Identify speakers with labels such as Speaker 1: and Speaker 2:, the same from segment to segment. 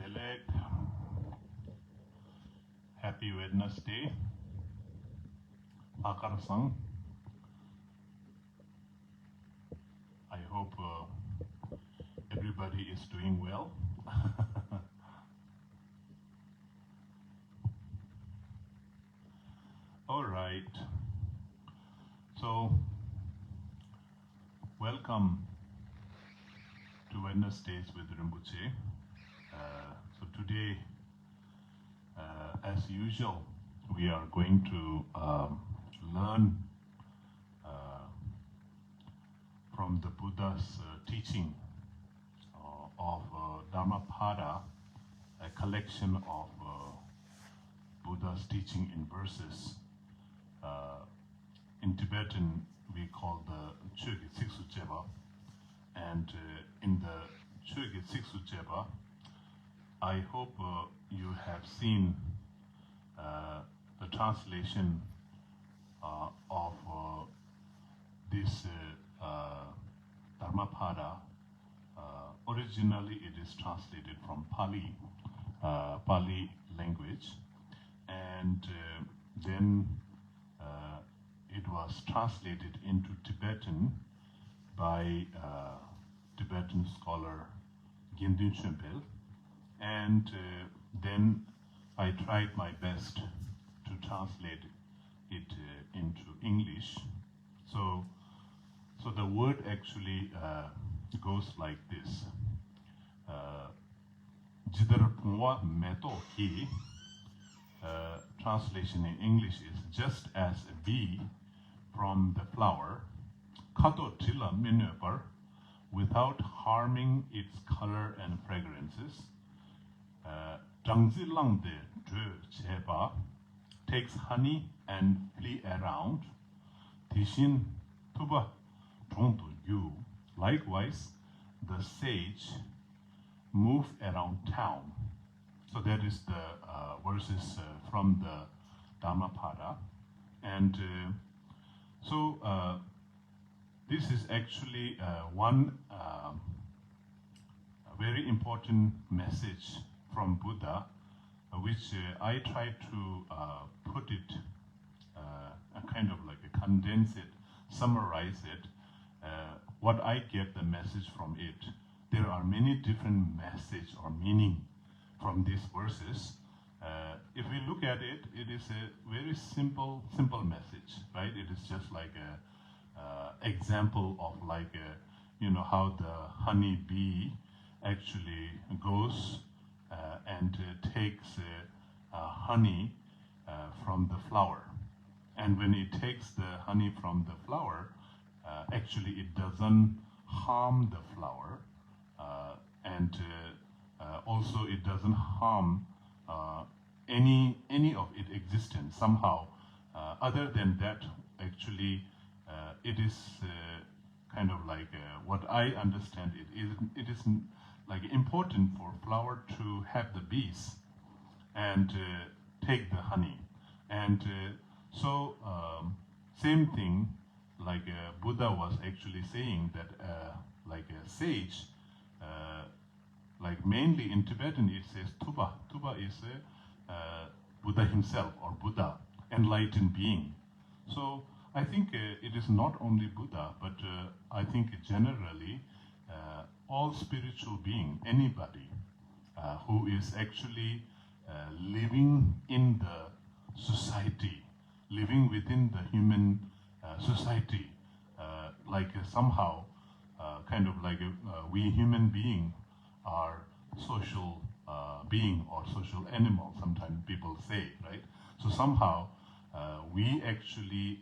Speaker 1: Select Happy Wednesday. Akarasang. I hope everybody is doing well. All right. So, welcome to Wednesdays with Rinpoche. So today, as usual, we are going to learn from the Buddha's teaching of Dhammapada, a collection of Buddha's teaching in verses. In Tibetan, we call the ZaChoeje Rinpoche, and in the ZaChoeje Rinpoche, I hope you have seen the translation of this Dhammapada. Originally, it is translated from Pali, Pali language, and then it was translated into Tibetan by Tibetan scholar Gyendun Shempel, and then I tried my best to translate it into English. So the word actually goes like this. Jidar Pungwa Meto Hi. Translation in English is just as a bee from the flower, kato tila minupar, without harming its color and fragrances. Zhangzi langde zhe cheba takes honey and flee around. Tishin tuba zhongdu yu. Likewise, the sage move around town. So that is the verses from the Dhammapada, and this is actually one very important message from Buddha, which I try to put it, kind of like condense it, summarize it, what I get the message from it. There are many different messages or meaning from these verses. If we look at it, it is a very simple message, right? It is just like a example of like how the honey bee actually goes and takes honey from the flower, and when it takes the honey from the flower, actually it doesn't harm the flower, and also it doesn't harm any of its existence somehow. Other than that, actually, it is kind of like what I understand. It is like important for flower to have the bees and take the honey, and so same thing. Like Buddha was actually saying that like a sage. Like mainly in Tibetan, it says Tuba. Tuba is Buddha himself, or Buddha, enlightened being. So I think it is not only Buddha, but I think generally all spiritual being, anybody who is actually living in the society, living within the human society, like somehow kind of like we human being are social being or social animal, sometimes people say, right? So somehow we actually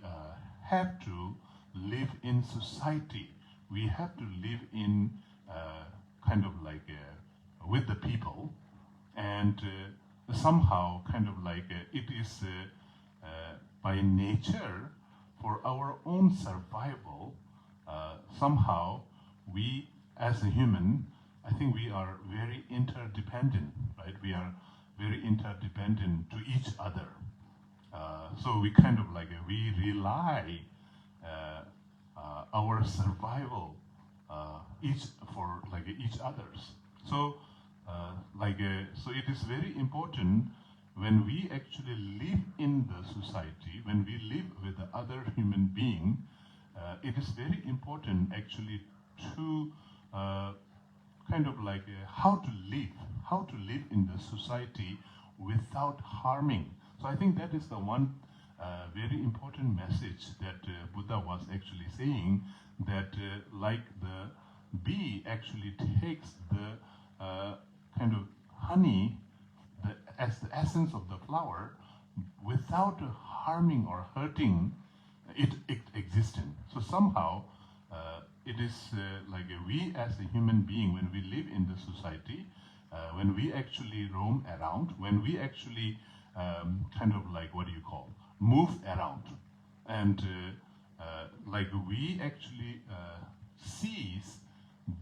Speaker 1: have to live in society. We have to live in kind of like with the people, and somehow kind of like it is by nature for our own survival. Somehow we as a human, I think we are very interdependent, right? We are very interdependent to each other. So we kind of like, we rely our survival each others. So So it is very important when we actually live in the society, when we live with the other human being, it is very important actually to how to live in the society without harming. So I think that is the one very important message that Buddha was actually saying, that like the bee actually takes the kind of honey as the essence of the flower without harming or hurting its existence. So somehow it is we as a human being, when we live in the society, when we actually roam around, when we actually move around, and we actually seize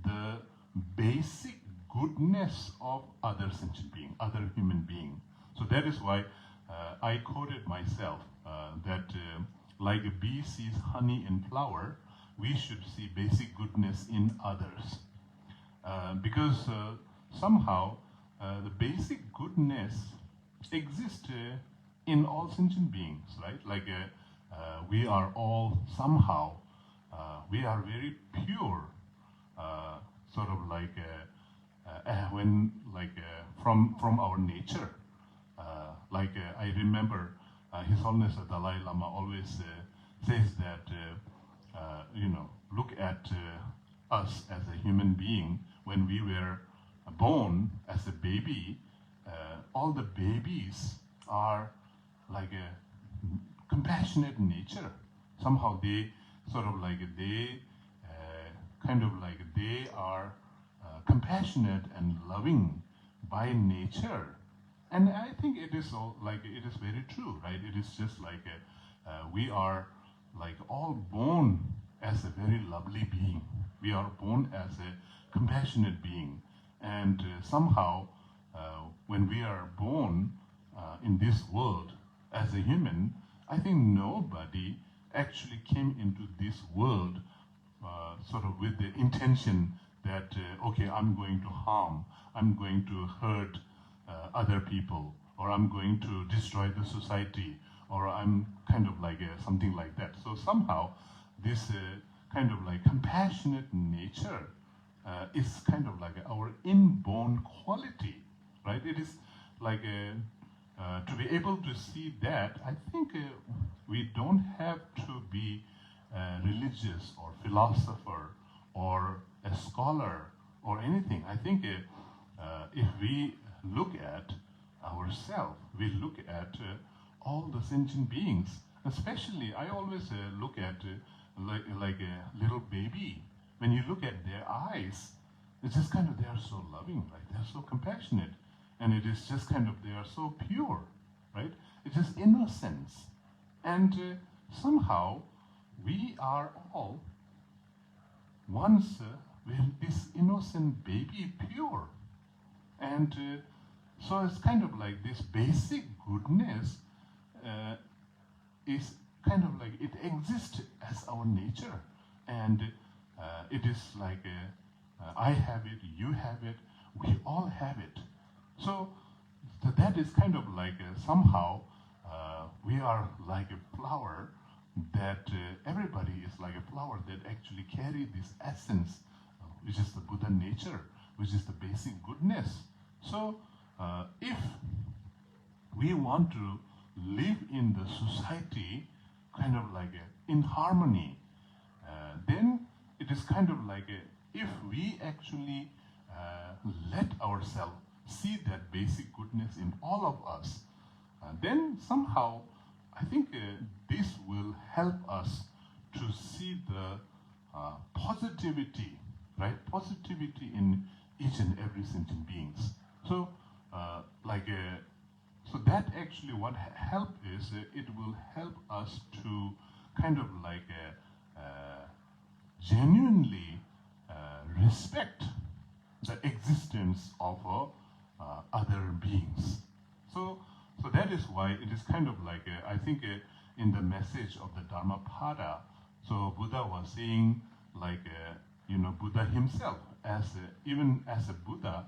Speaker 1: the basic goodness of other sentient being, other human being. So that is why I quoted myself that like a bee sees honey in flower, we should see basic goodness in others. Because somehow the basic goodness exists in all sentient beings, right? We are all somehow, we are very pure, from our nature. I remember His Holiness the Dalai Lama always says that, look at us as a human being. When we were born as a baby, all the babies are like a compassionate nature. Somehow they they are compassionate and loving by nature. And I think it is it is very true, right? It is just we are all born as a very lovely being. We are born as a compassionate being. And somehow, when we are born in this world as a human, I think nobody actually came into this world with the intention that, okay, I'm going to harm, I'm going to hurt other people, or I'm going to destroy the society, or I'm something like that. So somehow this compassionate nature is our inborn quality, right? It is to be able to see that, I think we don't have to be religious or philosopher or a scholar or anything. I think if we look at ourselves, we look at all the sentient beings, especially I always look at like a little baby. When you look at their eyes, it's just they are so loving, right? They're so compassionate. And it is just they are so pure, right? It's just innocence. And somehow we are all once with this innocent baby pure. And so it's this basic goodness is it exists as our nature. And it is I have it, you have it, we all have it. So that is somehow we are like a flower, that everybody is like a flower that actually carry this essence, which is the Buddha nature, which is the basic goodness. So if we want to live in the society in harmony, then it is if we actually let ourselves see that basic goodness in all of us, then somehow I think this will help us to see the positivity, right? Positivity in each and every sentient beings. So so that actually what help is, it will help us to genuinely respect the existence of other beings. So that is why it is I think in the message of the Dhammapada, so Buddha was saying Buddha himself, even as a Buddha,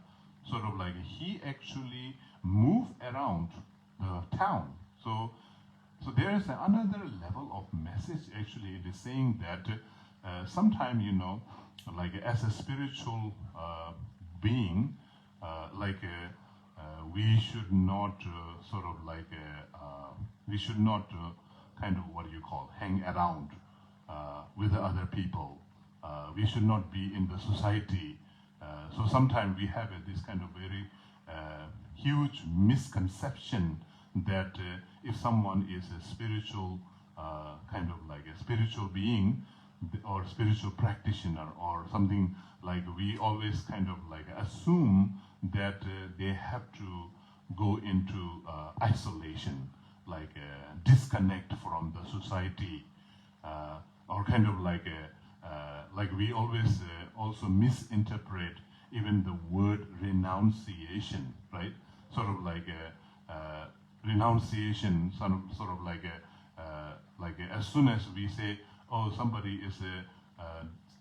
Speaker 1: sort of like he actually moved around the town. So there is another level of message. Actually, it is saying that sometimes, you know, like as a spiritual being, we should not we should not kind of what you call hang around with the other people. We should not be in the society. So sometimes we have this kind of very huge misconception that if someone is a spiritual kind of like a spiritual being or spiritual practitioner or something, like we always kind of like assume that they have to go into isolation, like disconnect from the society, or kind of like we always also misinterpret even the word renunciation, right? Sort of like renunciation, sort of like as soon as we say, oh, somebody is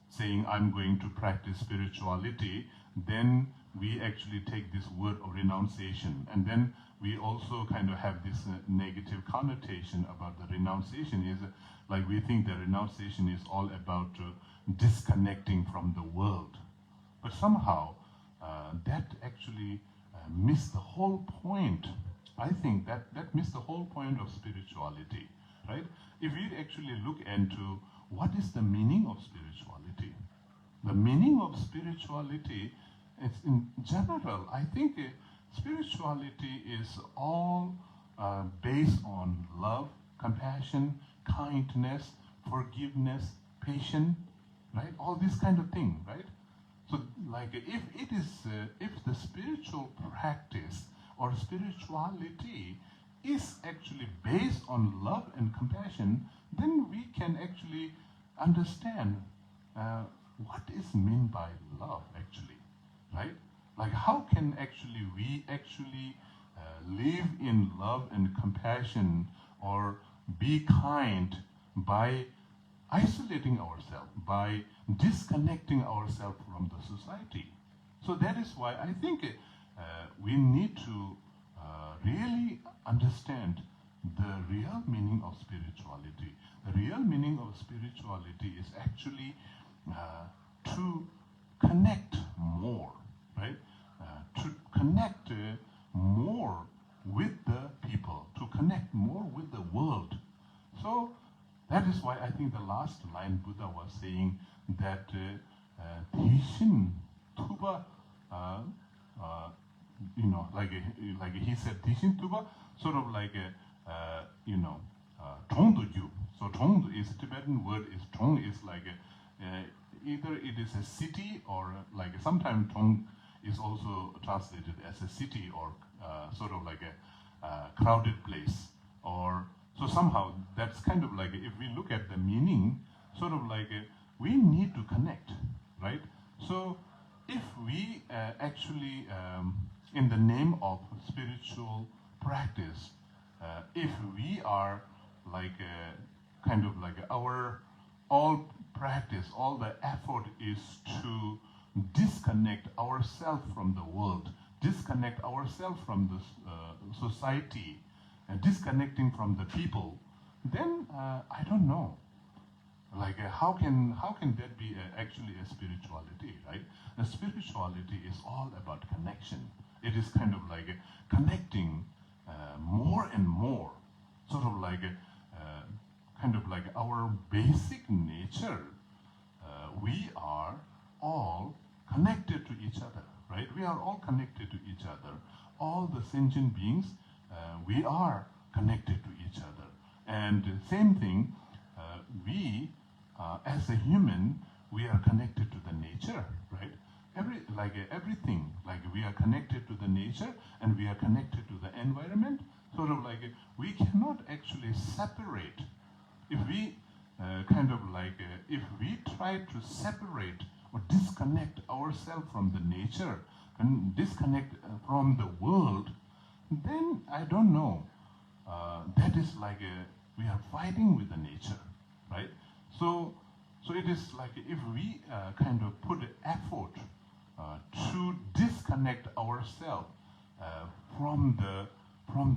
Speaker 1: saying I'm going to practice spirituality, then we actually take this word of renunciation, and then we also kind of have this negative connotation about the renunciation. Is like we think that renunciation is all about disconnecting from the world, but somehow that actually missed the whole point. I think that missed the whole point of spirituality, right? If we actually look into what is the meaning of spirituality, the meaning of spirituality is in general, I think spirituality is all based on love, compassion, kindness, forgiveness, patience, right? All this kind of thing, right? So, like, if the spiritual practice or spirituality is actually based on love and compassion, then we can actually understand what is meant by love, actually, right? Like, how can actually we actually live in love and compassion or be kind by isolating ourselves, by disconnecting ourselves from the society? So that is why I think we need to really understand the real meaning of spirituality. The real meaning of spirituality is actually to connect more, right? To connect more with the people, to connect more with the world. So that is why I think the last line Buddha was saying that Tishin Tuba, you know, like he said, Tishin Tuba, sort of like Tongdu Ju. So Tongdu is a Tibetan word. Is Tong is like either it is a city or like sometimes Tong is also translated as a city or sort of like a crowded place, or so somehow that's kind of like, if we look at the meaning, sort of like we need to connect, right? So if we actually in the name of spiritual practice, if we are like kind of like our all practice, all the effort is to disconnect ourselves from the world, disconnect ourselves from the society, and disconnecting from the people, then I don't know. Like how can that be actually a spirituality, right? The spirituality is all about connection. It is kind of like connecting more and more, sort of like kind of like our basic nature. We are all connected to each other, right? We are all connected to each other. All the sentient beings, we are connected to each other. And same thing, we, as a human, we are connected to the nature, right? Everything, like we are connected to the nature and we are connected to the environment. Sort of like we cannot actually separate. If we if we try to separate or disconnect ourselves from the nature and disconnect from the world, then I don't know. That is like we are fighting with the nature, right? So it is like if we kind of put effort to disconnect ourselves from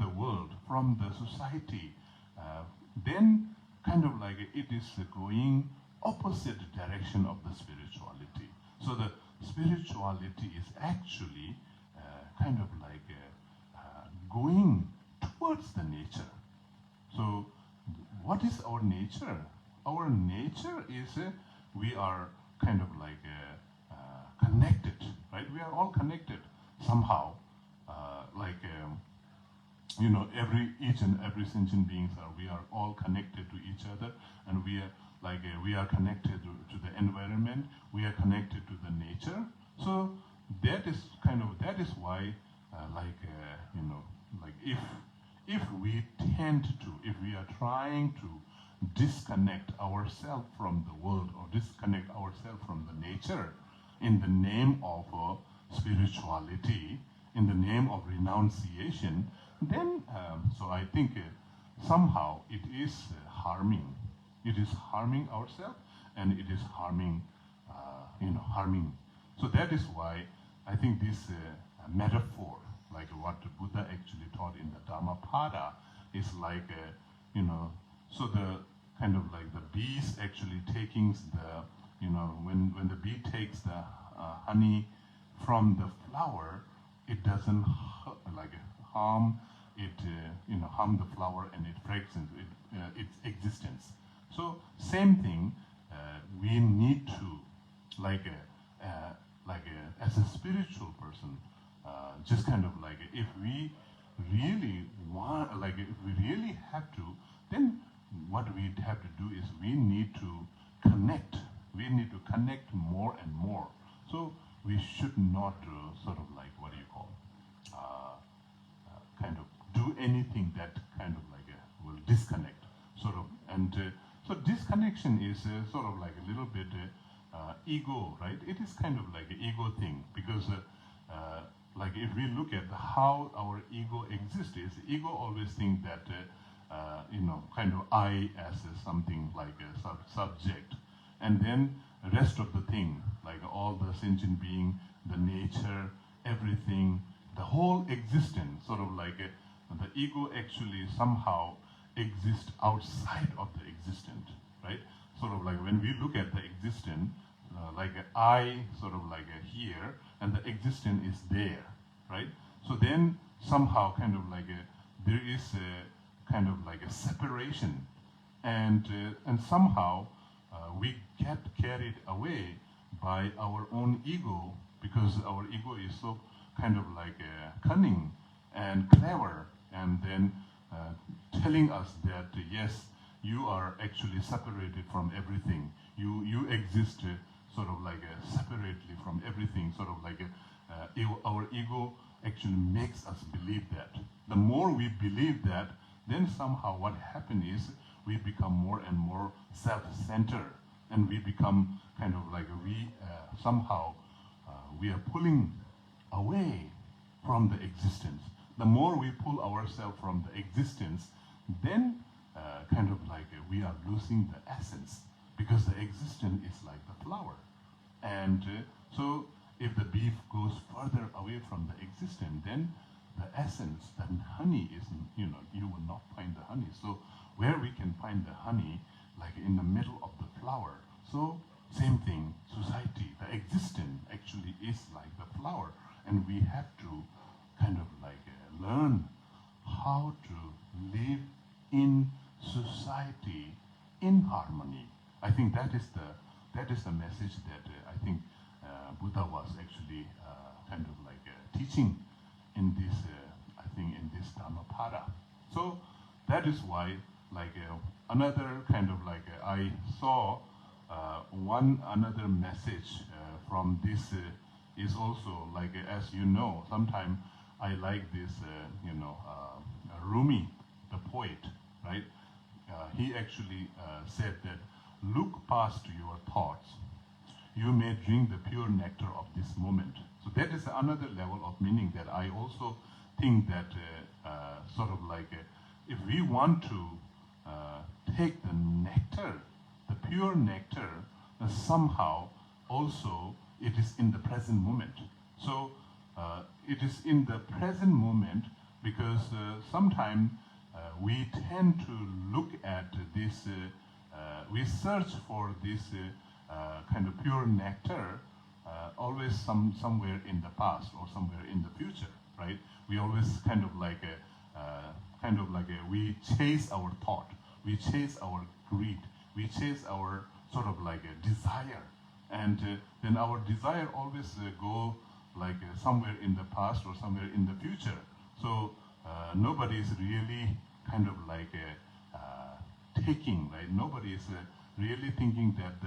Speaker 1: the world, from the society, then kind of like it is going opposite direction of the spirituality. So the spirituality is actually kind of like going towards the nature. So what is our nature? Our nature is we are kind of like connected, right? We are all connected somehow. Each and every sentient beings we are all connected to each other, and we are connected to the environment. We are connected to the nature. So that is why, if we if we are trying to disconnect ourselves from the world or disconnect ourselves from the nature in the name of spirituality, in the name of renunciation, then so I think somehow it is harming. It is harming ourselves, and it is harming, harming. So that is why I think this metaphor, like what the Buddha actually taught in the Dhammapada, is like, so the kind of like the bees actually taking the, when the bee takes the honey from the flower, it doesn't harm it, harm the flower and its fragrance, its existence. So same thing, we need to, as a spiritual person, just kind of like if we really want, if we really have to, then what we have to do is we need to connect. We need to connect more and more. So we should not sort of like, what do you call, kind of do anything that kind of like will disconnect, sort of. And so disconnection is sort of like a little bit ego, right? It is kind of like an ego thing, because like if we look at how our ego exists, is ego always think that kind of I as something like a subject, and then the rest of the thing, like all the sentient being, the nature, everything, the whole existence, sort of like the ego actually somehow exists outside of the existent, right? Sort of like when we look at the existent, like I sort of like here, and the existent is there, right? So then somehow kind of like there is a kind of like a separation, and somehow we get carried away by our own ego, because our ego is so kind of like cunning and clever, and then telling us that yes, you are actually separated from everything. You exist sort of like separately from everything. Sort of like our ego actually makes us believe that. The more we believe that, then somehow what happens is we become more and more self-centered, and we become kind of like somehow we are pulling away from the existence. The more we pull ourselves from the existence, then kind of like we are losing the essence, because the existence is like the flower. And so if the bee goes further away from the existence, then the essence, the honey is, you will not find the honey. So where we can find the honey, like in the middle of the flower. So same thing, society, the existence actually is like the flower, and we have to kind of like learn how to live in society in harmony. I think that is the message that I think Buddha was actually kind of like teaching in this, I think in this Dhammapada. So that is why, like another kind of like I saw another message from this is also like, as you know, sometimes I like this, Rumi, the poet, right? He actually said that, look past your thoughts. You may drink the pure nectar of this moment. So that is another level of meaning that I also think that sort of like, if we want to take the nectar, the pure nectar, somehow also it is in the present moment. So it is in the present moment because sometimes we tend to look at this, we search for this kind of pure nectar always somewhere in the past or somewhere in the future, right? We always kind of like we chase our thought, we chase our greed, we chase our sort of like a desire, and then our desire always go like somewhere in the past or somewhere in the future. So nobody is really kind of like taking, right? Nobody is really thinking that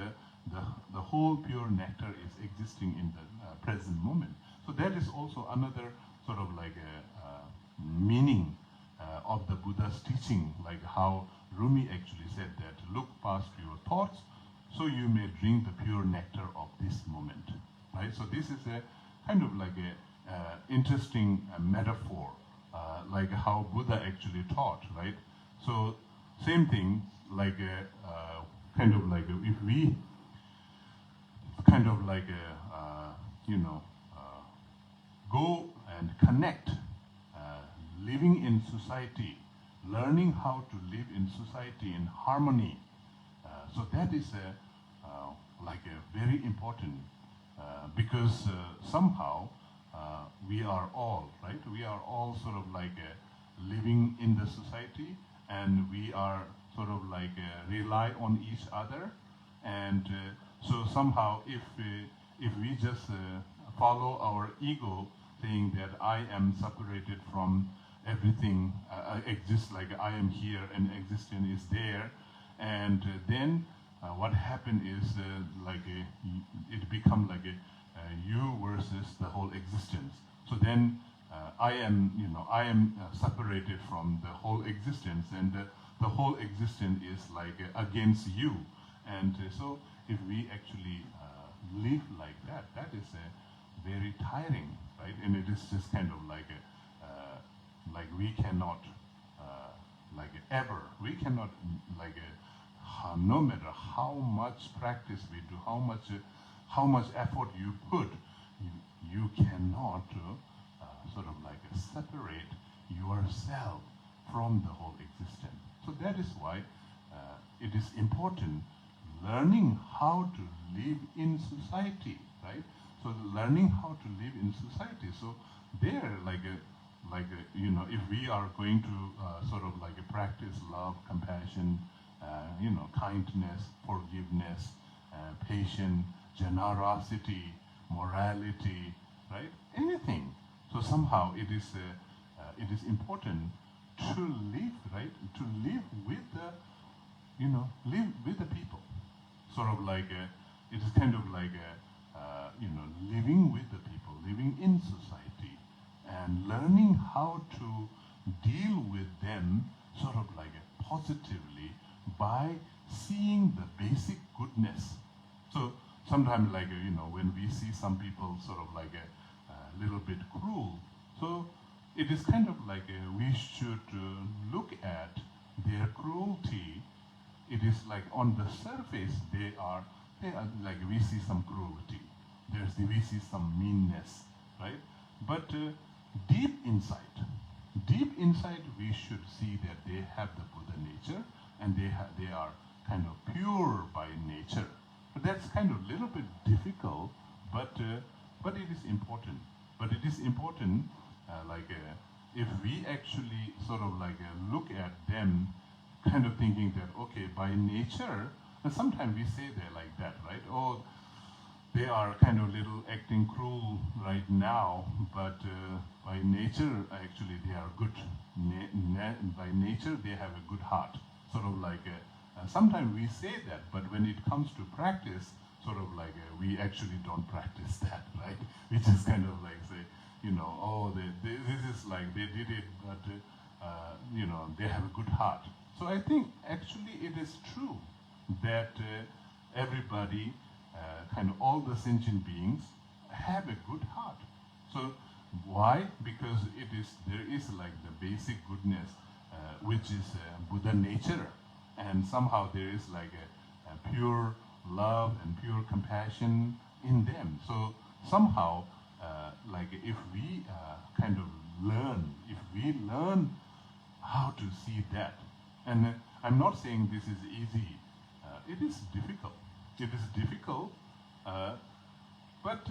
Speaker 1: the whole pure nectar is existing in the present moment. So that is also another sort of like a meaning of the Buddha's teaching, like how Rumi actually said that, look past your thoughts so you may drink the pure nectar of this moment, right? So this is a kind of like a interesting metaphor, like how Buddha actually taught, right? So same thing, like kind of like if we kind of like go and connect, living in society, learning how to live in society in harmony. So that is like a very important because somehow we are all, right? We are all sort of like living in the society, and we are sort of like rely on each other. And so somehow if we just follow our ego, saying that I am separated from everything, exists, like I am here and existence is there, and then what happened is like it become like you versus the whole existence. So then I am separated from the whole existence, and the whole existence is like against you. And so if we actually live like that, that is very tiring, right? And it is just kind of like we cannot we cannot no matter how much practice we do, how much effort you put, you cannot sort of like separate yourself from the whole existence. So that is why it is important learning how to live in society, right? So learning how to live in society. So there, if we are going to sort of like practice love, compassion, kindness, forgiveness, patience, generosity, morality, right? Anything. So somehow it is important to live, right? To live with the people. Sort of like it is kind of like living with the people, living in society, and learning how to deal with them sort of like positively by seeing the basic goodness. So sometimes like when we see some people sort of like a little bit cruel, so it is kind of like we should look at their cruelty. It is like on the surface they are like we see some cruelty, we see some meanness, right? But deep inside we should see that they have the Buddha nature, and they are kind of pure by nature. But that's kind of a little bit difficult, but it is important. But it is important, if we actually sort of like look at them, kind of thinking that, okay, by nature, and sometimes we say they're like that, right? Oh, they are kind of little acting cruel right now, but by nature, actually, they are good. By nature, they have a good heart. Sort of like, sometimes we say that, but when it comes to practice, sort of like, we actually don't practice that, right? We just kind of like say, oh, this is like, they did it, but, they have a good heart. So I think actually it is true that everybody, kind of all the sentient beings, have a good heart. So why? Because there is like the basic goodness, which is Buddha nature, and somehow there is like a pure love and pure compassion, in them. So somehow, like if we kind of learn, if we learn how to see that, and I'm not saying this is easy. It is difficult. It is difficult, but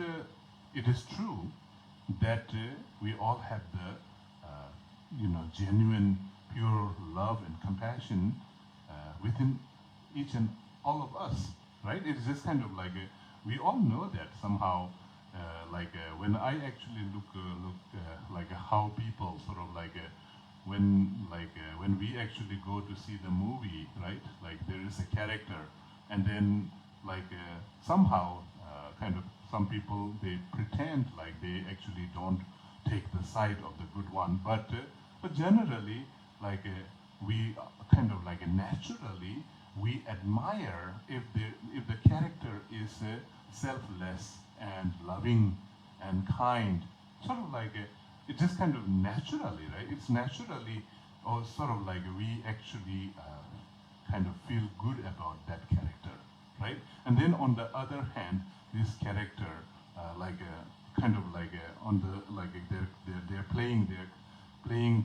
Speaker 1: it is true that we all have the, genuine, pure love and compassion within each and all of us, right? It's just kind of like we all know that somehow. When I actually look like how people sort of when we actually go to see the movie, right? Like there is a character, and then somehow kind of some people, they pretend like they actually don't take the side of the good one, but generally we kind of naturally we admire if the character is selfless and loving and kind, sort of it just kind of naturally, right? It's naturally, or sort of we actually kind of feel good about that character, right? And then on the other hand, this character, on the they're playing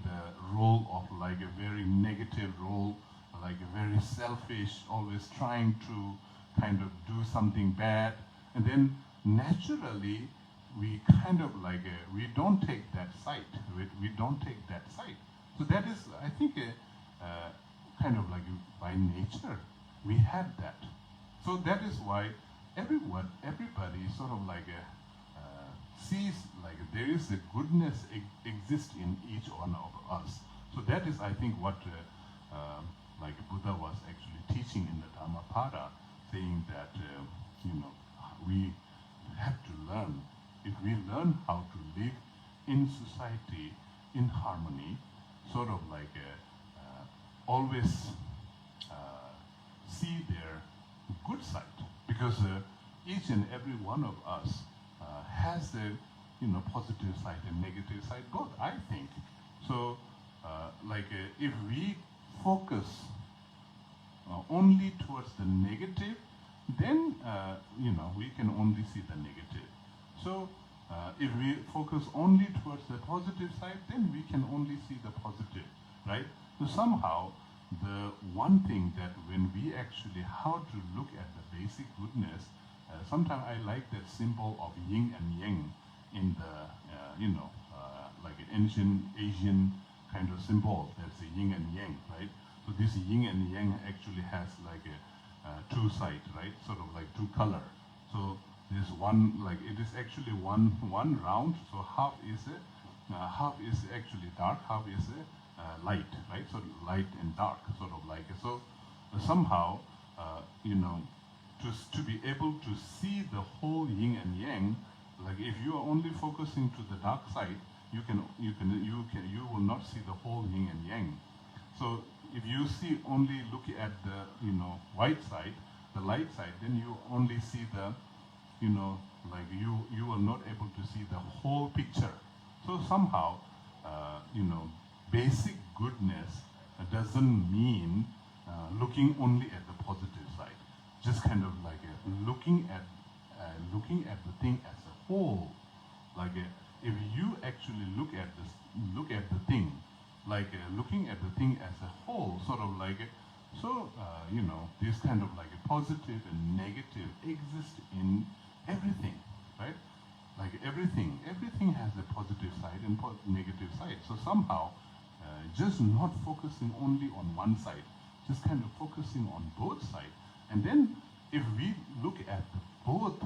Speaker 1: the role of a very negative role, a very selfish, always trying to kind of do something bad, and then naturally we kind of we don't take that side. We don't take that side. So that is, I think, kind of by nature we have that. So that is why everybody sort of sees there is a goodness exists in each one of us. So that is, I think, what Buddha was actually teaching in the Dhammapada, saying that we have to learn. If we learn how to live in society in harmony, sort of always see their good side, because each and every one of us has the positive side and negative side both, I think. So if we focus only towards the negative, then we can only see the negative. So if we focus only towards the positive side, then we can only see the positive, right? So somehow the one thing that when we actually how to look at the basic goodness, sometimes I like that symbol of yin and yang in the ancient Asian kind of symbol. That's the yin and yang, right? So this yin and yang actually has two sides, right? Sort of two color. So this one, it is actually one round. So half is actually dark, half is light, right? So light and dark, sort of so. Somehow, to be able to see the whole yin and yang, if you are only focusing to the dark side, you will not see the whole yin and yang. So if you see only look at the white side, the light side, then you only see the you are not able to see the whole picture. So somehow basic goodness doesn't mean looking only at the positive side. Just kind of looking at the thing as a whole. If you actually look at the thing, looking at the thing as a whole, sort of this kind of a positive and negative exist in everything, right? Everything has a positive side and negative side. So somehow, just not focusing only on one side, just kind of focusing on both sides. And then if we look at the both,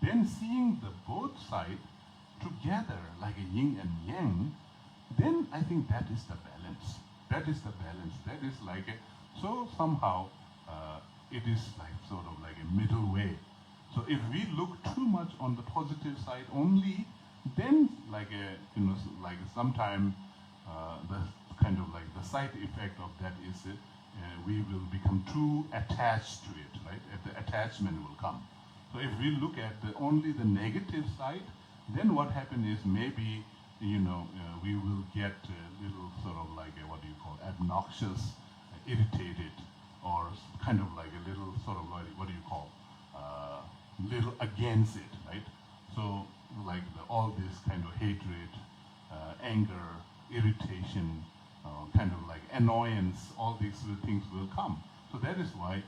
Speaker 1: then seeing the both sides together like a yin and yang, then I think that is the balance. That is the balance. That is so somehow it is sort of a middle way. So if we look too much on the positive side only, then sometime the kind of the side effect of that is we will become too attached to it, right? The attachment will come. So if we look at only the negative side, then what happens is maybe we will get a little sort of obnoxious, irritated, or kind of a little sort of little against it, right? So like all this kind of hatred, anger, irritation, kind of like annoyance, all these things will come. So that is why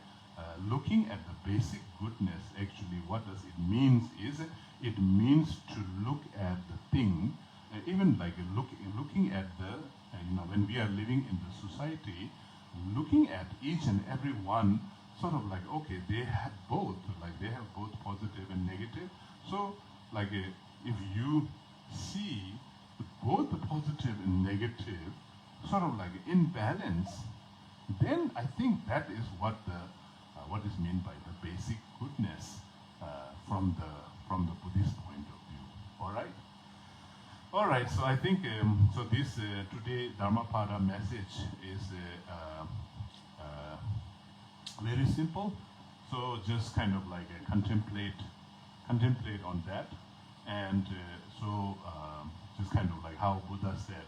Speaker 1: looking at the basic goodness, actually what does it mean is, it means to look at the thing, even like looking at the, when we are living in the society, looking at each and every one, sort of like, okay, they have both positive and negative. So like if you see both the positive and negative sort of like in balance, then I think that is what is meant by the basic goodness from the Buddhist point of view. All right. So I think so. This today Dhammapada message is very simple. So just kind of like contemplate on that, and just kind of like how Buddha said,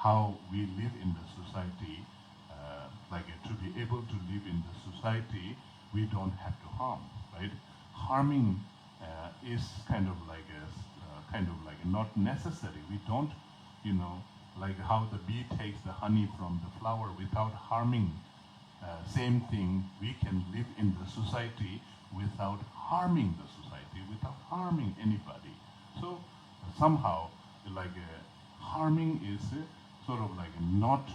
Speaker 1: how we live in the society. To be able to live in the society, we don't have to harm, right? Harming is kind of like not necessary. We don't, like how the bee takes the honey from the flower without harming. Same thing, we can live in the society without harming the society, without harming anybody. So somehow, harming is sort of like not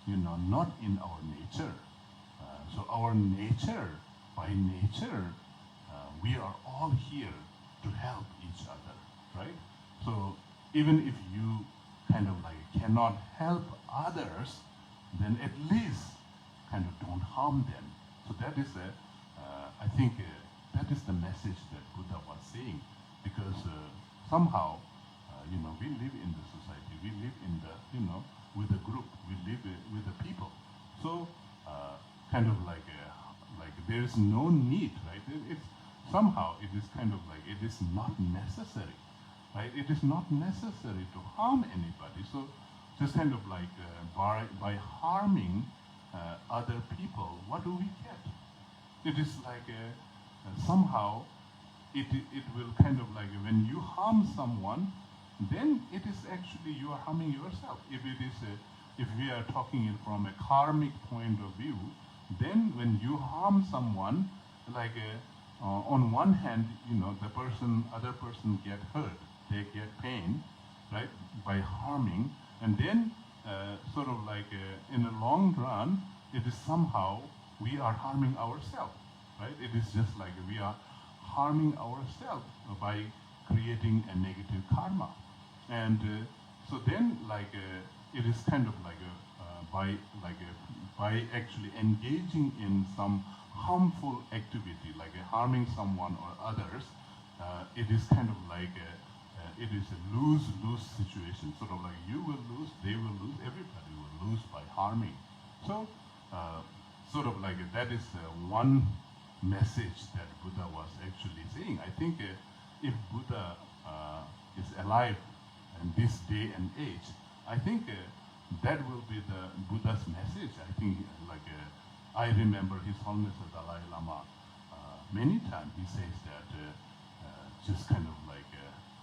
Speaker 1: in our nature. So our nature, by nature, we are all here to help each other, right? So even if you kind of like cannot help others, then at least kind of don't harm them. So that is I think that is the message that Buddha was saying, because somehow, we live in the society, we live in the, with a group, we live with the people. So kind of like there is no need, right? It's somehow it is kind of like it is not necessary, right? It is not necessary to harm anybody. So just kind of like by harming other people, what do we get? It is like somehow it will kind of like, when you harm someone, then it is actually you are harming yourself. If it is if we are talking it from a karmic point of view, then when you harm someone, like on one hand, the other person get hurt, they get pain, right, by harming, and then sort of like in the long run, it is somehow we are harming ourselves, right? It is just like we are harming ourselves by creating a negative karma. And so then it is kind of like by actually engaging in some harmful activity, like harming someone or others, it is kind of like it is a lose-lose situation. Sort of like you will lose, they will lose, everybody will lose by harming. So sort of like that is one message that Buddha was actually saying. I think if Buddha is alive in this day and age, I think that will be the Buddha's message. I think I remember His Holiness the Dalai Lama many times he says that just kind of like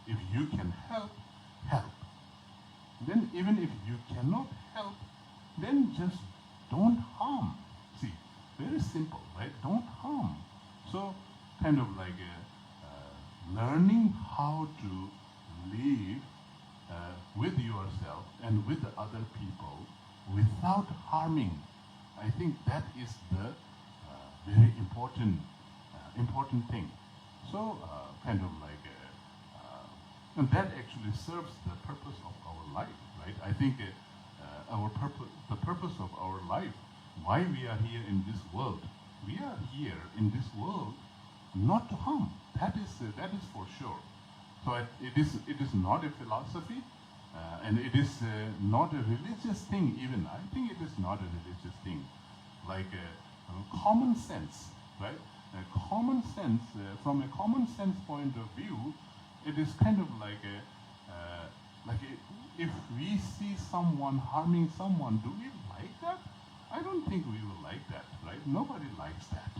Speaker 1: if you can help, help. Then even if you cannot help, then just don't harm. See, very simple, right? Don't harm. So kind of like learning how to live with yourself and with the other people without harming. I think that is the very important thing. So kind of like and that actually serves the purpose of our life, right? I think the purpose of our life, why we are here in this world, we are here in this world not to harm. That is for sure. So it is not a philosophy, and it is not a religious thing even. I think it is not a religious thing. Like common sense, right? Common sense, from a common sense point of view, it is kind of like if we see someone harming someone, do we like that? I don't think we will like that, right? Nobody likes that.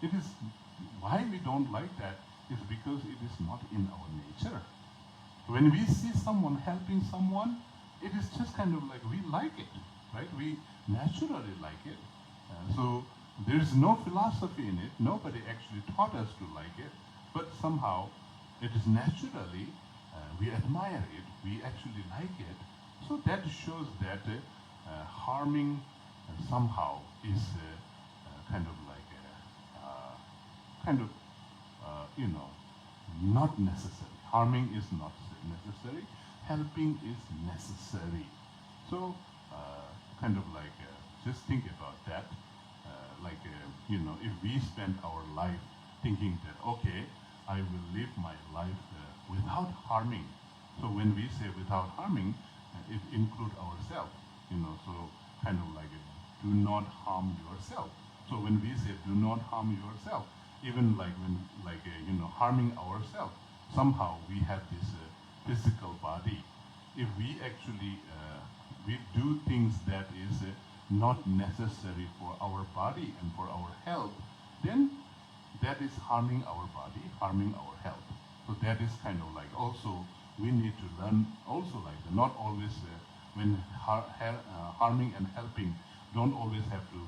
Speaker 1: It is why we don't like that is because it is not in our nature. When we see someone helping someone, it is just kind of like we like it, right? We naturally like it. So there is no philosophy in it. Nobody actually taught us to like it, but somehow it is naturally, we admire it, we actually like it. So that shows that harming somehow is kind of like kind of, not necessary. Harming is not necessary. Helping is necessary. So, kind of like, just think about that. If we spend our life thinking that, okay, I will live my life without harming. So when we say without harming, it includes ourselves. So kind of like, do not harm yourself. So when we say do not harm yourself, even like when harming ourselves, somehow we have this physical body. If we actually we do things that is not necessary for our body and for our health, then that is harming our body, harming our health. So that is kind of like, also we need to learn also like not always when harming and helping, don't always have to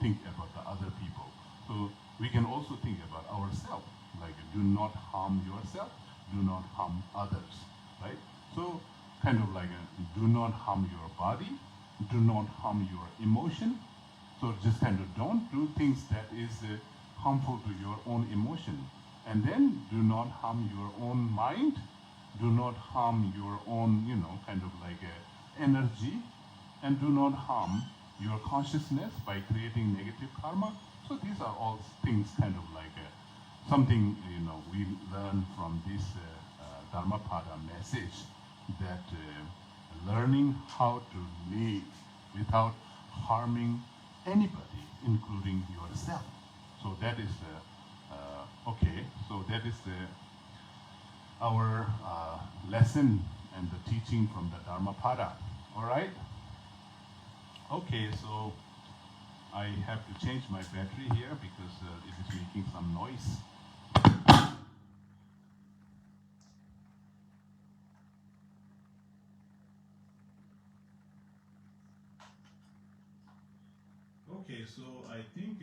Speaker 1: think about the other people. So we can also think about ourselves, like do not harm yourself, do not harm others, right? So kind of like do not harm your body, do not harm your emotion. So just kind of don't do things that is harmful to your own emotion. And then do not harm your own mind, do not harm your own, kind of like energy, and do not harm your consciousness by creating negative karma. So these are all things kind of like something, we learn from this Dhammapada message, that learning how to live without harming anybody, including yourself. So that is okay. So that is our lesson and the teaching from the Dhammapada. All right. Okay. So I have to change my battery here because it is making some noise. Okay, so I think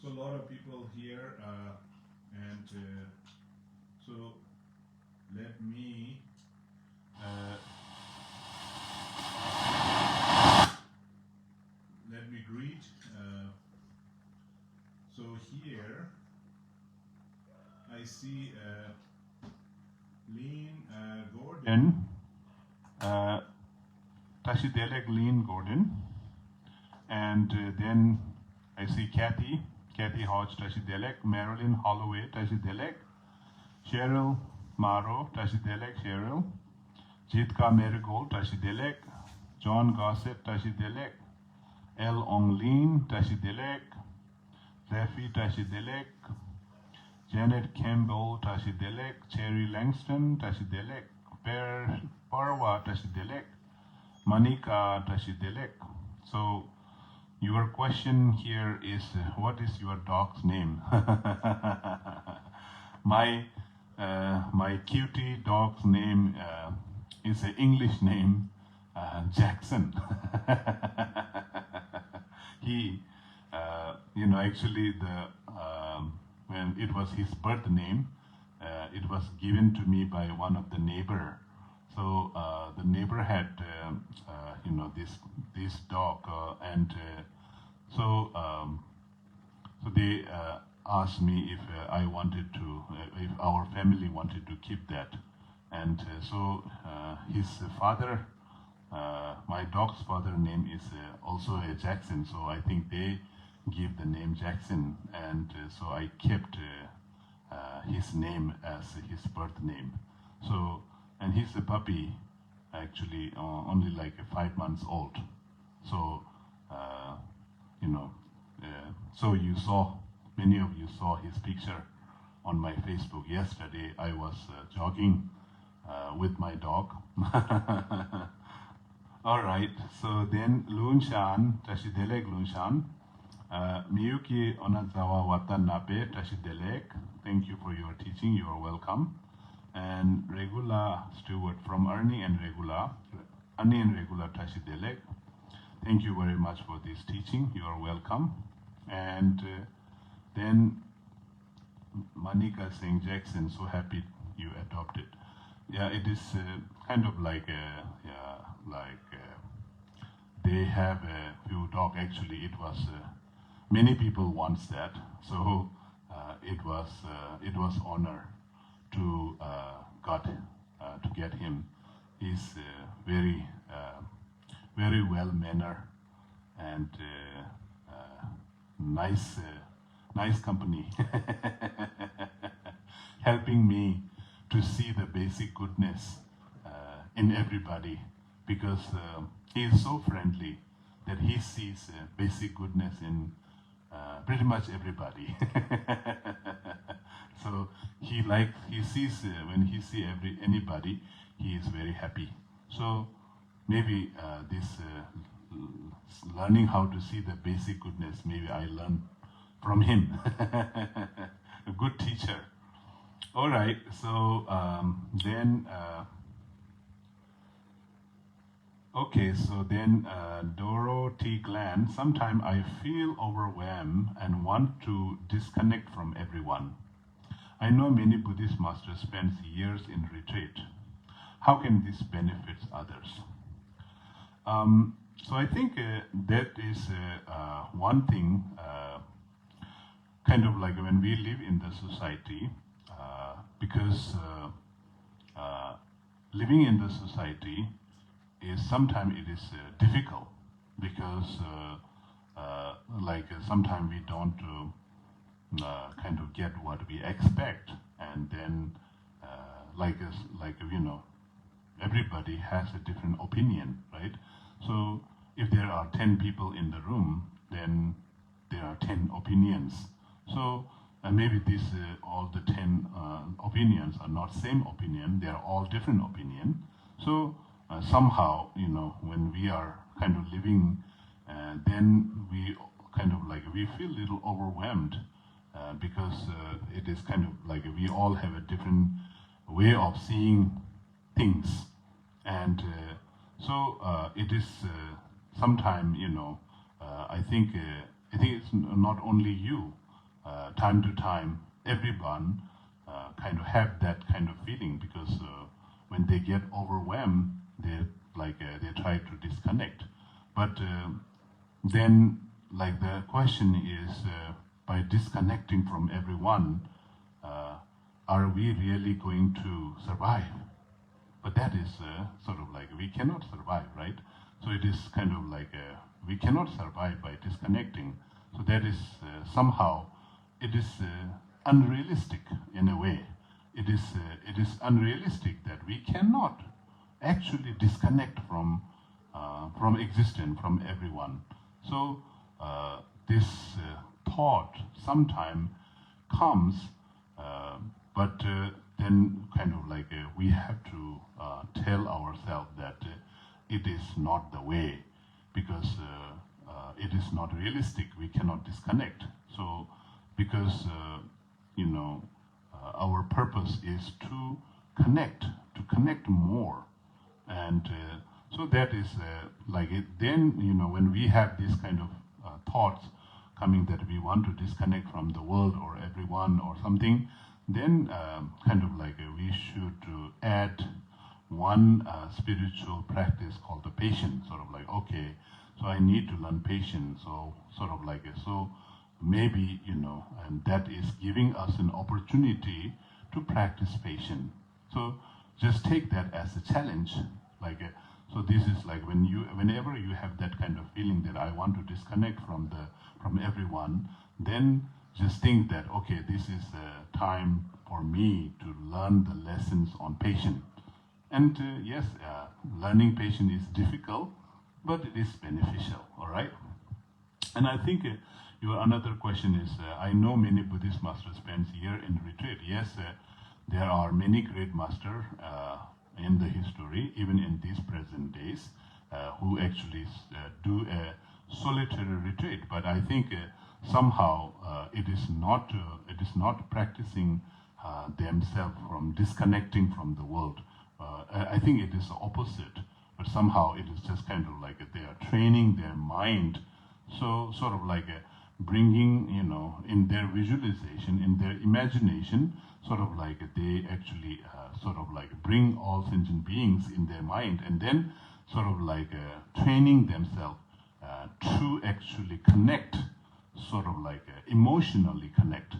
Speaker 1: so a lot of people here, and so let me greet. So here I see Lean Gordon, Tashidelek Lean Gordon, and then I see Kathy Hodge Tashidelek, Marilyn Holloway Tashidelek, Cheryl Maro Tashidelek, Cheryl, Jitka Marigold Tashidelek, John Gossett Tashidelek, El Onglin Tashidelek, Zephy Tashidelek, Janet Campbell Tashidelek, Cherry Langston Tashidelek, Parwa Tashidelek, Manika Tashidelek. So your question here is, what is your dog's name? My cutie dog's name is an English name, Jackson. He, actually when it was his birth name, it was given to me by one of the neighbor. So the neighbor had, this dog, and so they asked me if I wanted to, if our family wanted to keep that, and so his father, my dog's father name is also a Jackson. So I think they give the name Jackson, and so I kept his name as his birth name. So, and he's a puppy, actually, only like 5 months old. So, so many of you saw his picture on my Facebook yesterday. I was jogging with my dog. All right, so then Loon Shan, Tashidelek Loon Shan, Miyuki Onazawa Watanabe Tashidelek, thank you for your teaching, you are welcome. And Regula Stewart from Ernie and Regula Tashidelek, thank you very much for this teaching, you are welcome. And then Manika saying, Jackson, so happy you adopted. Yeah, it is kind of like they have a few dogs. Actually, it was many people wants that, so it was honor to get him. He's very well mannered and nice company, helping me to see the basic goodness in everybody, because he is so friendly that he sees basic goodness in pretty much everybody. So he sees when he sees anybody, he is very happy. So maybe this learning how to see the basic goodness, maybe I learned from him. A good teacher. All right, so then Dorothy Glenn, sometimes I feel overwhelmed and want to disconnect from everyone. I know many Buddhist masters spend years in retreat. How can this benefit others? So I think that is one thing, kind of like when we live in the society, because living in the society is sometimes it is difficult, because sometimes we don't kind of get what we expect, and then everybody has a different opinion, right? So if there are 10 people in the room, then there are 10 opinions. So maybe all the 10 opinions are not same opinion, they are all different opinion. So somehow, when we are kind of living, then we kind of we feel a little overwhelmed, because it is kind of like we all have a different way of seeing things. And so it is sometimes, I think it's not only you, time to time, everyone kind of have that kind of feeling, because when they get overwhelmed, they try to disconnect. But then the question is, by disconnecting from everyone, are we really going to survive? But that is sort of we cannot survive, right? So it is kind of we cannot survive by disconnecting. So that is somehow, it is unrealistic in a way. It is unrealistic that we cannot actually disconnect from existence, from everyone. So this thought sometimes comes, but then kind of we have to tell ourselves that it is not the way, because it is not realistic. We cannot disconnect. So because our purpose is to connect more, and so that is then when we have this kind of thoughts coming that we want to disconnect from the world or everyone or something, then kind of we should add one spiritual practice called the patience, sort of okay, so I need to learn patience, so sort of so maybe, and that is giving us an opportunity to practice patience. So just take that as a challenge, so this is whenever you have that kind of feeling that I want to disconnect from everyone, then just think that, okay, this is the time for me to learn the lessons on patience. And yes, learning patience is difficult, but it is beneficial, all right? And I think your another question is, I know many Buddhist masters spend years in retreat. Yes, there are many great masters in the history, even in these present days, who actually do a solitary retreat. But I think somehow it is not practicing themselves from disconnecting from the world. I think it is the opposite, but somehow it is just kind of like they are training their mind, so sort of like bringing, in their visualization, in their imagination, sort of like they actually sort of like bring all sentient beings in their mind, and then sort of like training themselves to actually connect, sort of like emotionally connect.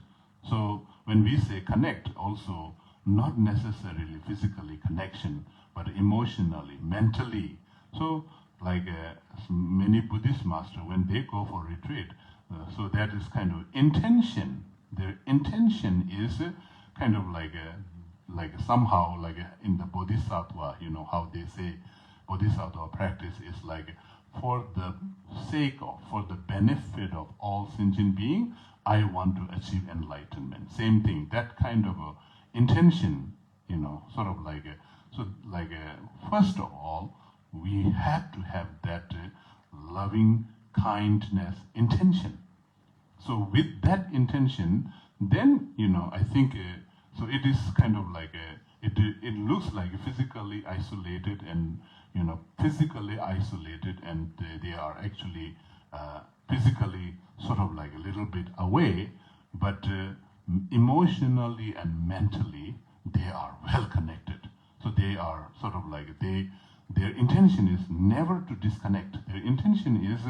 Speaker 1: So when we say connect, also not necessarily physically connection, but emotionally, mentally. So like many Buddhist masters, when they go for retreat, so that is kind of intention. Their intention is kind of like somehow like in the Bodhisattva, how they say Bodhisattva practice is like for the sake of, for the benefit of all sentient beings, I want to achieve enlightenment. Same thing, that kind of intention, sort of like first of all, we have to have that loving kindness intention. So with that intention, then I think so it is kind of like it looks like physically isolated and physically isolated, and they are actually physically sort of like a little bit away, but emotionally and mentally they are well connected. So they are sort of like their intention is never to disconnect. Their intention is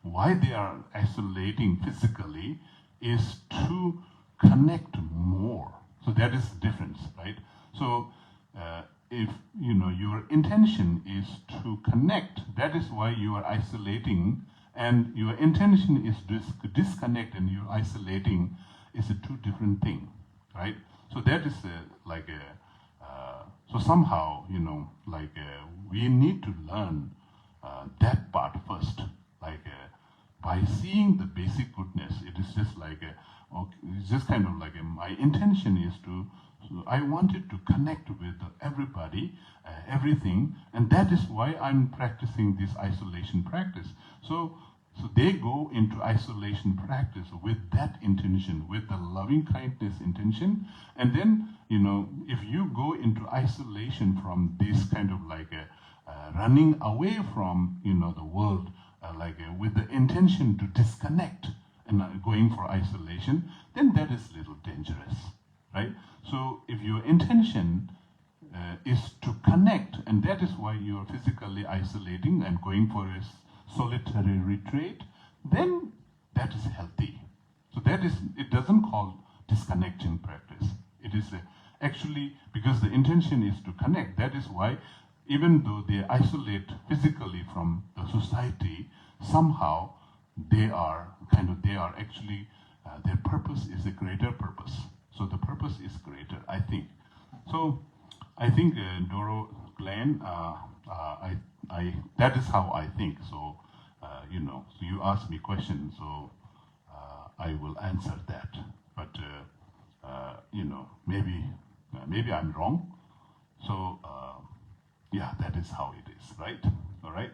Speaker 1: why they are isolating physically is to connect more. So that is the difference, right? So if your intention is to connect, that is why you are isolating, and your intention is to disconnect and you're isolating is a two different thing, right? So that is so somehow we need to learn that part first, by seeing the basic goodness. It is just like it's just kind of like my intention is to, so I wanted to connect with everybody, everything, and that is why I'm practicing this isolation practice. So they go into isolation practice with that intention, with the loving kindness intention, and then if you go into isolation from this kind of like running away from the world, with the intention to disconnect and going for isolation, then that is a little dangerous, right? So if your intention is to connect, and that is why you are physically isolating and going for a solitary retreat, then that is healthy. So that is, it doesn't call disconnection practice. It is actually, because the intention is to connect, that is why even though they isolate physically from the society, somehow they are actually, their purpose is a greater purpose. So the purpose is greater, I think. So I think, Doro, Glenn, that is how I think. So, so you asked me questions, so I will answer that. But, maybe I'm wrong. So, yeah, that is how it is, right? All right.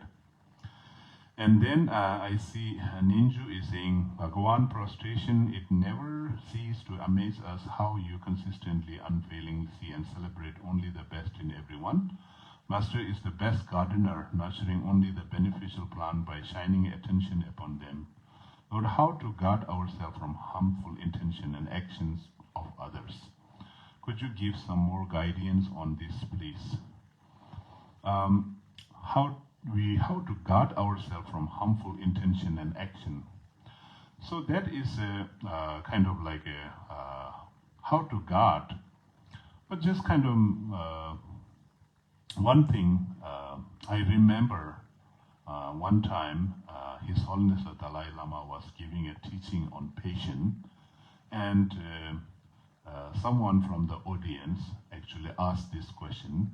Speaker 1: And then I see Ninju is saying, Bhagavan prostration, it never ceases to amaze us how you consistently, unfailingly see and celebrate only the best in everyone. Master is the best gardener, nurturing only the beneficial plant by shining attention upon them. Lord, how to guard ourselves from harmful intention and actions of others? Could you give some more guidance on this, please? How to guard ourselves from harmful intention and action. So that is kind of like how to guard, but just kind of one thing I remember one time His Holiness the Dalai Lama was giving a teaching on patience, and someone from the audience actually asked this question,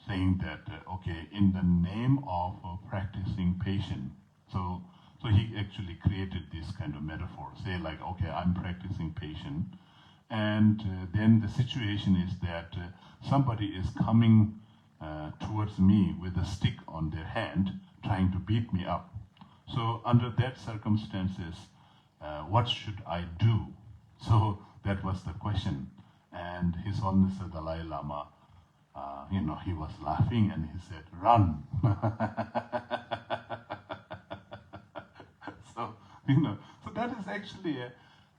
Speaker 1: saying that, okay, in the name of practicing patience, so he actually created this kind of metaphor, say like, okay, I'm practicing patience, and then the situation is that somebody is coming towards me with a stick on their hand, trying to beat me up. So under that circumstances, what should I do? So that was the question. And His Holiness the Dalai Lama, he was laughing and he said, run. So, so that is actually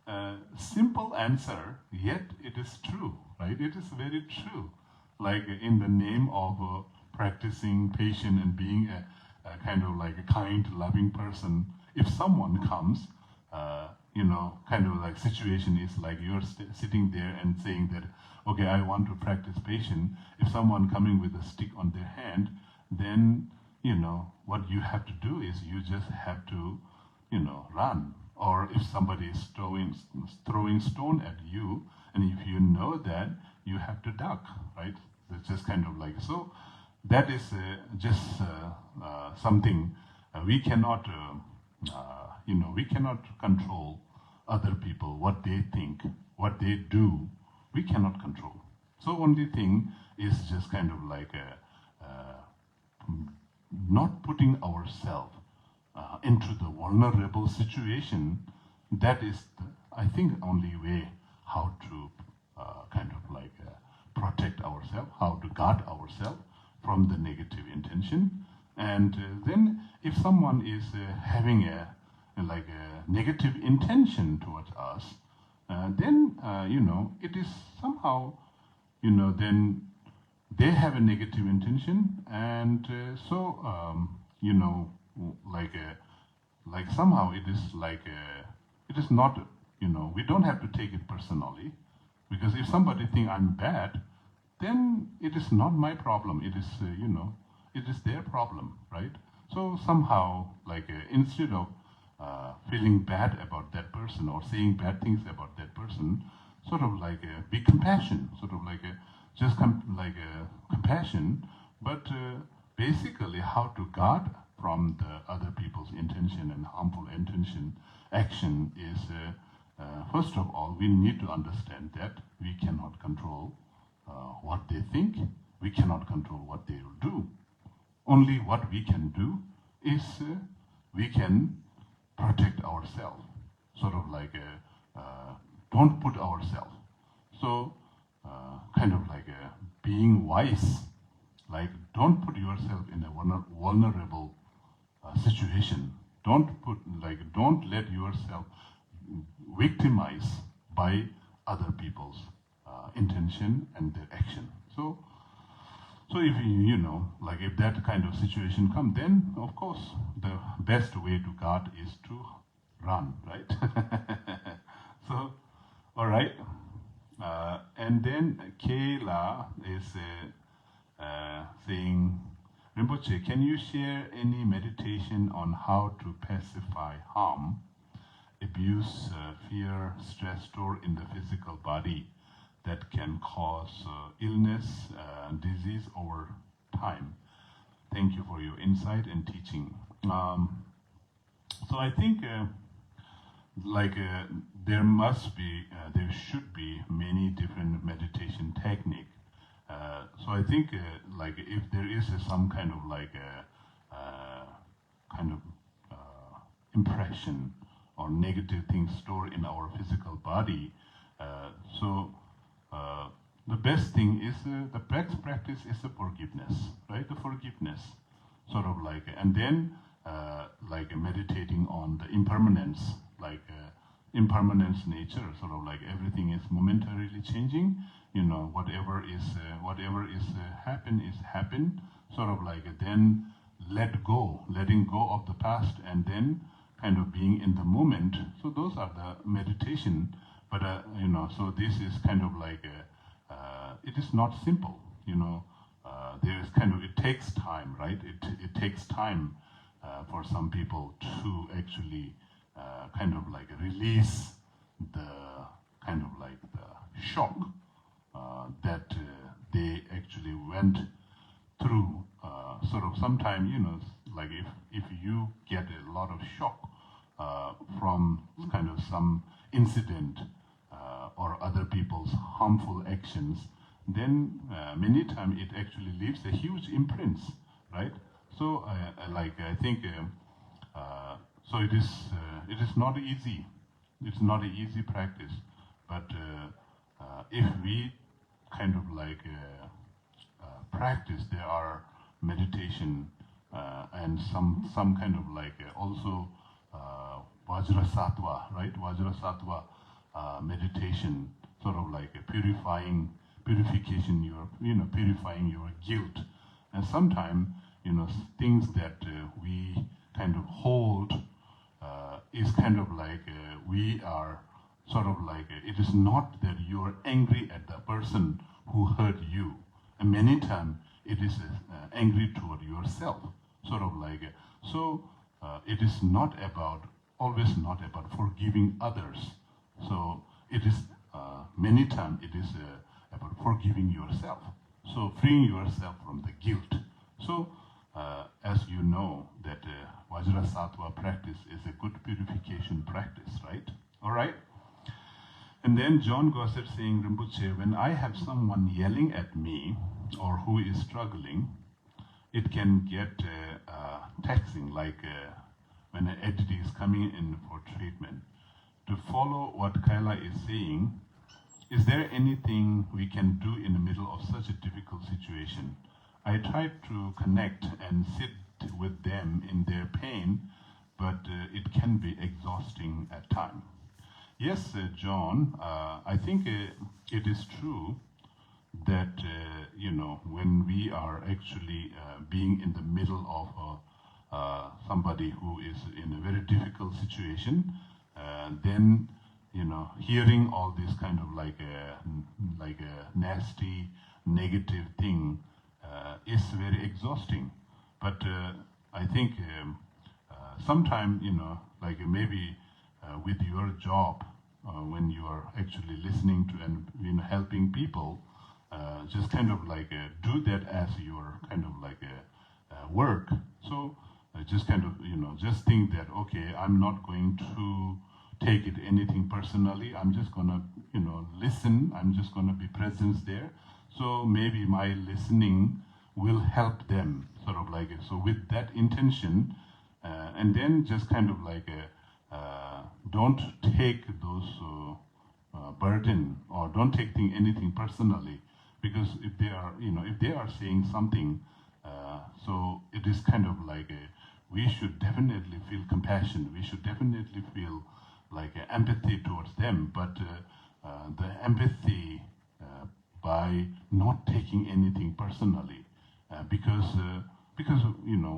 Speaker 1: a simple answer, yet it is true, right? It is very true. Like in the name of practicing patience and being a kind of like a kind, loving person, if someone comes, kind of like situation is like you're sitting there and saying that, okay, I want to practice patience. If someone coming with a stick on their hand, then, what you have to do is you just have to, run. Or if somebody is throwing stone at you, and if you know that, you have to duck, right? It's just kind of like, so that is just something we cannot, we cannot control other people, what they think, what they do, we cannot control. So only thing is just kind of like not putting ourselves into the vulnerable situation. That is, I think, only way how to kind of like protect ourselves, how to guard ourselves from the negative intention. And then if someone is having a negative intention towards us, then it is somehow, then they have a negative intention, and like somehow it is like it is not, we don't have to take it personally, because if somebody think I'm bad, then it is not my problem. It is it is their problem, right? So somehow, like instead of feeling bad about that person or saying bad things about that person, sort of like be compassion, sort of like compassion, but basically how to guard from the other people's intention and harmful intention action is first of all, we need to understand that we cannot control what they think, we cannot control what they will do. Only what we can do is we can protect ourselves, sort of like don't put ourselves. So kind of like being wise, like don't put yourself in a vulnerable situation. Don't let yourself victimize by other people's intention and their action. So if if that kind of situation comes, then of course the best way to guard is to run, right? So, all right. And then Kayla is saying, Rinpoche, can you share any meditation on how to pacify harm, abuse, fear, stress stored in the physical body that can cause illness, disease over time? Thank you for your insight and teaching. So I think there should be many different meditation techniques. So I think if there is some kind of impression or negative things stored in our physical body, the best thing is the best practice is the forgiveness, right? The forgiveness, sort of and then meditating on the impermanence, impermanence nature, sort of like everything is momentarily changing. Whatever is happen, sort of then letting go of the past, and then kind of being in the moment. So those are the meditation. But so this is kind of it is not simple. There is it takes time, right? It takes time for some people to actually release the the shock that they actually went through. Sort of sometimes, if you get a lot of shock from some incident or other people's harmful actions, then many times it actually leaves a huge imprint, right? So I think So it is not easy. It's not an easy practice, but if we kind of like practice, there are meditation and some kind of like also Vajrasattva, right? Vajrasattva meditation, sort of like purifying your guilt. And sometimes, things that we kind of hold is kind of like we are sort of like, it is not that you are angry at the person who hurt you. And many times it is angry toward yourself, sort of like, it is always not about forgiving others. So it is, many times it is about forgiving yourself. So freeing yourself from the guilt. So as you know, that Vajrasattva practice is a good purification practice, right? All right? And then John Gossett saying, Rinpoche, when I have someone yelling at me or who is struggling, it can get taxing, like when an entity is coming in for treatment. To follow what Kaila is saying, is there anything we can do in the middle of such a difficult situation? I try to connect and sit with them in their pain, but it can be exhausting at times. Yes, John, I think it is true that, when we are actually being in the middle of somebody who is in a very difficult situation, then, hearing all this kind of like a nasty, negative thing is very exhausting. But I think sometimes, like maybe with your job, when you are actually listening to and helping people, just kind of like do that as your kind of like work. So just kind of just think that, okay, I'm not going to take it anything personally. I'm just gonna listen. I'm just gonna be present there. So maybe my listening will help them, sort of like it. So with that intention, and then just kind of like don't take those burden, or don't take anything personally, because if they are saying something, so it is kind of like we should definitely feel compassion. We should definitely feel like empathy towards them, but the empathy by not taking anything personally, because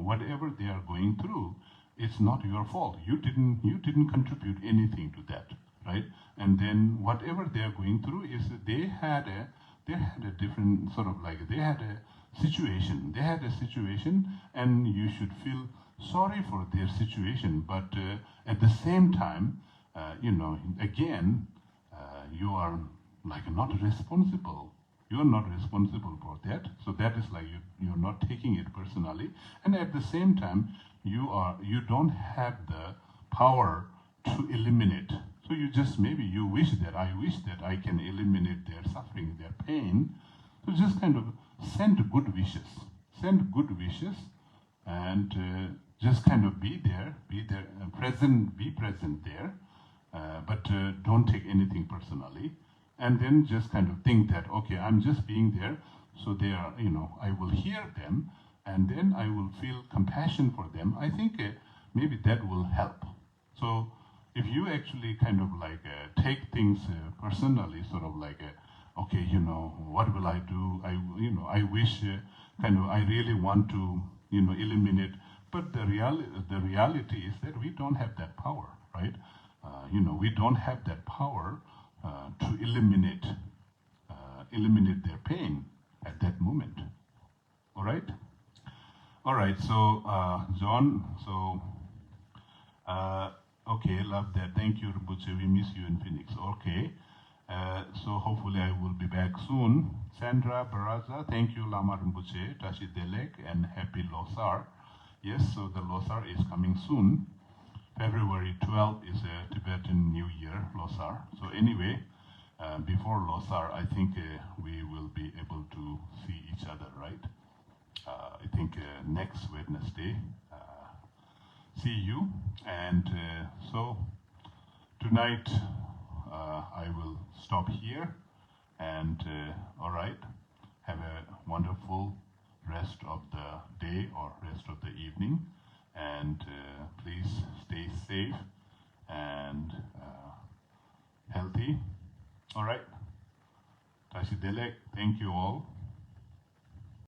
Speaker 1: whatever they are going through, it's not your fault. You didn't contribute anything to that, right? And then whatever they are going through is they had a different sort of like, they had a situation. They had a situation, and you should feel sorry for their situation. But at the same time, again, you are like not responsible. You are not responsible for that. So that is like you're not taking it personally. And at the same time, you don't have the power to eliminate. So you wish that I can eliminate their suffering, their pain. So just kind of send good wishes, and just kind of be there, be present there, but don't take anything personally. And then just kind of think that, okay, I'm just being there, so they are, I will hear them, and then I will feel compassion for them. I think maybe that will help. So if you actually kind of like take things personally, sort of like, okay, what will I do? I wish, I really want to, eliminate. But the reality is that we don't have that power, right? We don't have that power to eliminate their pain at that moment. All right? All right, so John, so okay, love that. Thank you, Rinpoche. We miss you in Phoenix. Okay, so hopefully I will be back soon. Sandra Baraza, thank you, Lama Rinpoche, Tashi Delek, and happy Losar. Yes, so the Losar is coming soon. February 12th is a Tibetan New Year, Losar. So anyway, before Losar, I think we will be able to see each other, right? I think next Wednesday. see you. And so tonight I will stop here. And all right, have a wonderful rest of the day or rest of the evening. And please stay safe and healthy. All right. Tashi Delek, thank you all.